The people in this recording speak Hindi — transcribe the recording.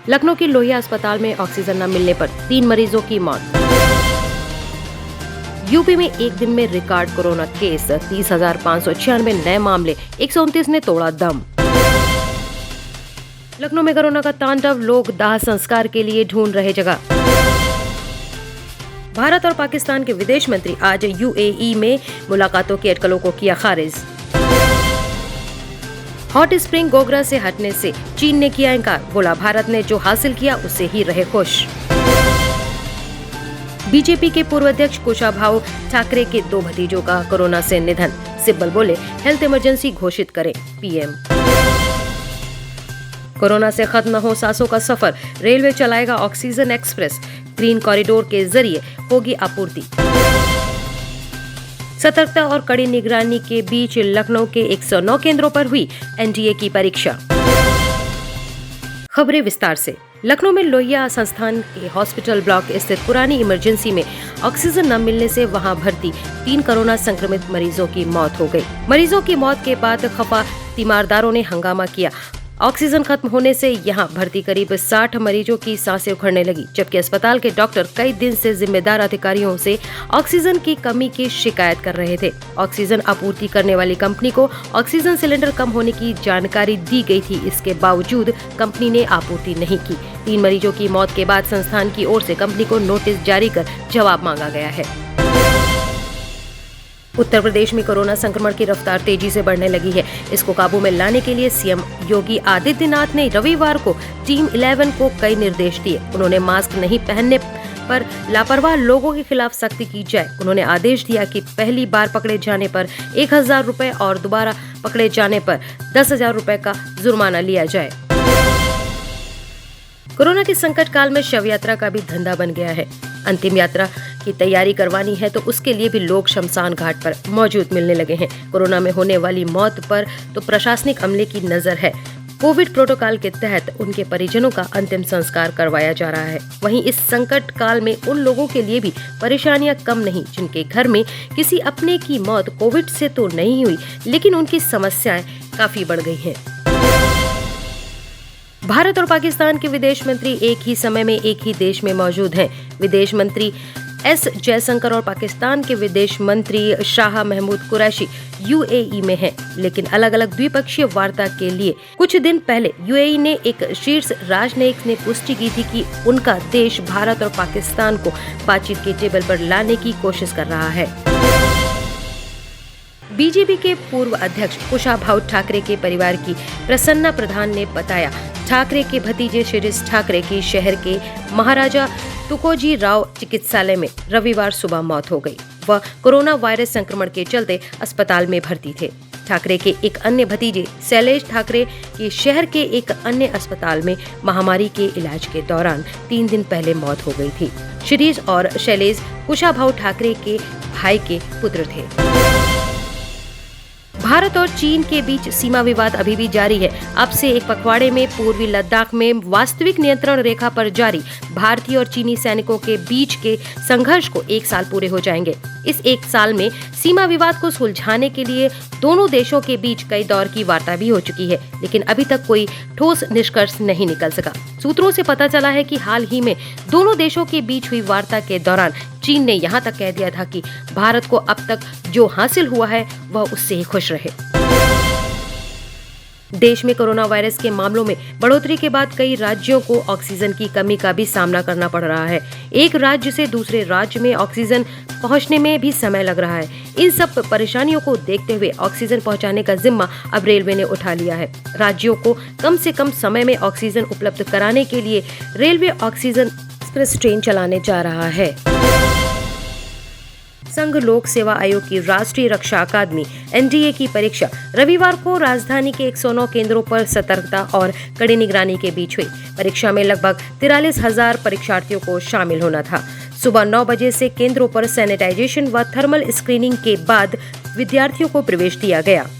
लखनऊ की लोहिया अस्पताल में ऑक्सीजन न मिलने पर 3 मरीजों की मौत। यूपी में एक दिन में रिकॉर्ड कोरोना केस, 30,596 नए मामले, 129 ने तोड़ा दम। लखनऊ में कोरोना का तांडव, लोग दाह संस्कार के लिए ढूंढ रहे जगह। भारत और पाकिस्तान के विदेश मंत्री आज यूएई में मुलाकातों की अटकलों को किया खारिज। हॉट स्प्रिंग गोगरा से हटने से चीन ने किया इनकार, बोला भारत ने जो हासिल किया उससे ही रहे खुश। बीजेपी के पूर्व अध्यक्ष कुशाभाऊ ठाकरे के 2 भतीजों का कोरोना से निधन, सिब्बल बोले हेल्थ इमरजेंसी घोषित करें पीएम। कोरोना से खत्म न हो सांसों का सफर, रेलवे चलाएगा ऑक्सीजन एक्सप्रेस, ग्रीन कॉरिडोर के जरिए होगी आपूर्ति। सतर्कता और कड़ी निगरानी के बीच लखनऊ के 109 केंद्रों पर हुई एनडीए की परीक्षा। खबरें विस्तार से। लखनऊ में लोहिया संस्थान के हॉस्पिटल ब्लॉक स्थित पुरानी इमरजेंसी में ऑक्सीजन न मिलने से वहां भर्ती 3 कोरोना संक्रमित मरीजों की मौत हो गई। मरीजों की मौत के बाद खफा तीमारदारों ने हंगामा किया। ऑक्सीजन खत्म होने से यहां भर्ती करीब 60 मरीजों की सांसें उखड़ने लगी, जबकि अस्पताल के डॉक्टर कई दिन से जिम्मेदार अधिकारियों से ऑक्सीजन की कमी की शिकायत कर रहे थे। ऑक्सीजन आपूर्ति करने वाली कंपनी को ऑक्सीजन सिलेंडर कम होने की जानकारी दी गई थी, इसके बावजूद कंपनी ने आपूर्ति नहीं की। 3 मरीजों की मौत के बाद संस्थान की ओर से कंपनी को नोटिस जारी कर जवाब मांगा गया है। उत्तर प्रदेश में कोरोना संक्रमण की रफ्तार तेजी से बढ़ने लगी है। इसको काबू में लाने के लिए सीएम योगी आदित्यनाथ ने रविवार को टीम 11 को कई निर्देश दिए। उन्होंने मास्क नहीं पहनने पर लापरवाह लोगों के खिलाफ सख्ती की जाए। उन्होंने आदेश दिया कि पहली बार पकड़े जाने पर 1,000 रुपए और दोबारा पकड़े जाने पर 10,000 रुपए का जुर्माना लिया जाए। कोरोना के संकट काल में शव यात्रा का भी धंधा बन गया है। अंतिम यात्रा की तैयारी करवानी है तो उसके लिए भी लोग शमशान घाट पर मौजूद मिलने लगे हैं। कोरोना में होने वाली मौत पर तो प्रशासनिक अमले की नजर है। कोविड प्रोटोकॉल के तहत उनके परिजनों का अंतिम संस्कार करवाया जा रहा है। वहीं इस संकट काल में उन लोगों के लिए भी परेशानियां कम नहीं, जिनके घर में किसी अपने की मौत कोविड से तो नहीं हुई, लेकिन उनकी समस्याएं काफी बढ़ गई हैं। भारत और पाकिस्तान के विदेश मंत्री एक ही समय में एक ही देश में मौजूद हैं। विदेश मंत्री एस जयशंकर और पाकिस्तान के विदेश मंत्री शाह महमूद कुरैशी यूएई में हैं, लेकिन अलग अलग द्विपक्षीय वार्ता के लिए कुछ दिन पहले यूएई ने एक शीर्ष राजनयिक ने पुष्टि की थी कि उनका देश भारत और पाकिस्तान को बातचीत के टेबल पर लाने की कोशिश कर रहा है। बीजेपी के पूर्व अध्यक्ष कुशाभाऊ ठाकरे के परिवार की प्रसन्ना प्रधान ने बताया, ठाकरे के भतीजे शिरीष ठाकरे की शहर के महाराजा तुकोजी राव चिकित्सालय में रविवार सुबह मौत हो गई। वह कोरोना वायरस संक्रमण के चलते अस्पताल में भर्ती थे। ठाकरे के एक अन्य भतीजे शैलेश ठाकरे की शहर के एक अन्य अस्पताल में महामारी के इलाज के दौरान 3 दिन पहले मौत हो गई थी। शिरीष और शैलेश कुशाभाऊ ठाकरे के भाई के पुत्र थे। भारत और चीन के बीच सीमा विवाद अभी भी जारी है। अब से एक पखवाड़े में पूर्वी लद्दाख में वास्तविक नियंत्रण रेखा पर जारी भारतीय और चीनी सैनिकों के बीच के संघर्ष को 1 साल पूरे हो जाएंगे। इस 1 साल में सीमा विवाद को सुलझाने के लिए दोनों देशों के बीच कई दौर की वार्ता भी हो चुकी है, लेकिन अभी तक कोई ठोस निष्कर्ष नहीं निकल सका। सूत्रों से पता चला है कि हाल ही में दोनों देशों के बीच हुई वार्ता के दौरान चीन ने यहाँ तक कह दिया था कि भारत को अब तक जो हासिल हुआ है वह उससे ही खुश रहे। देश में कोरोना वायरस के मामलों में बढ़ोतरी के बाद कई राज्यों को ऑक्सीजन की कमी का भी सामना करना पड़ रहा है। एक राज्य से दूसरे राज्य में ऑक्सीजन पहुंचने में भी समय लग रहा है। इन सब परेशानियों को देखते हुए ऑक्सीजन पहुंचाने का जिम्मा अब रेलवे ने उठा लिया है। राज्यों को कम से कम समय में ऑक्सीजन उपलब्ध कराने के लिए रेलवे ऑक्सीजन एक्सप्रेस ट्रेन चलाने जा रहा है। संघ लोक सेवा आयोग की राष्ट्रीय रक्षा अकादमी एनडीए की परीक्षा रविवार को राजधानी के 109 केंद्रों पर सतर्कता और कड़ी निगरानी के बीच हुई। परीक्षा में लगभग 43,000 परीक्षार्थियों को शामिल होना था। सुबह 9 बजे से केंद्रों पर सैनिटाइजेशन व थर्मल स्क्रीनिंग के बाद विद्यार्थियों को प्रवेश दिया गया।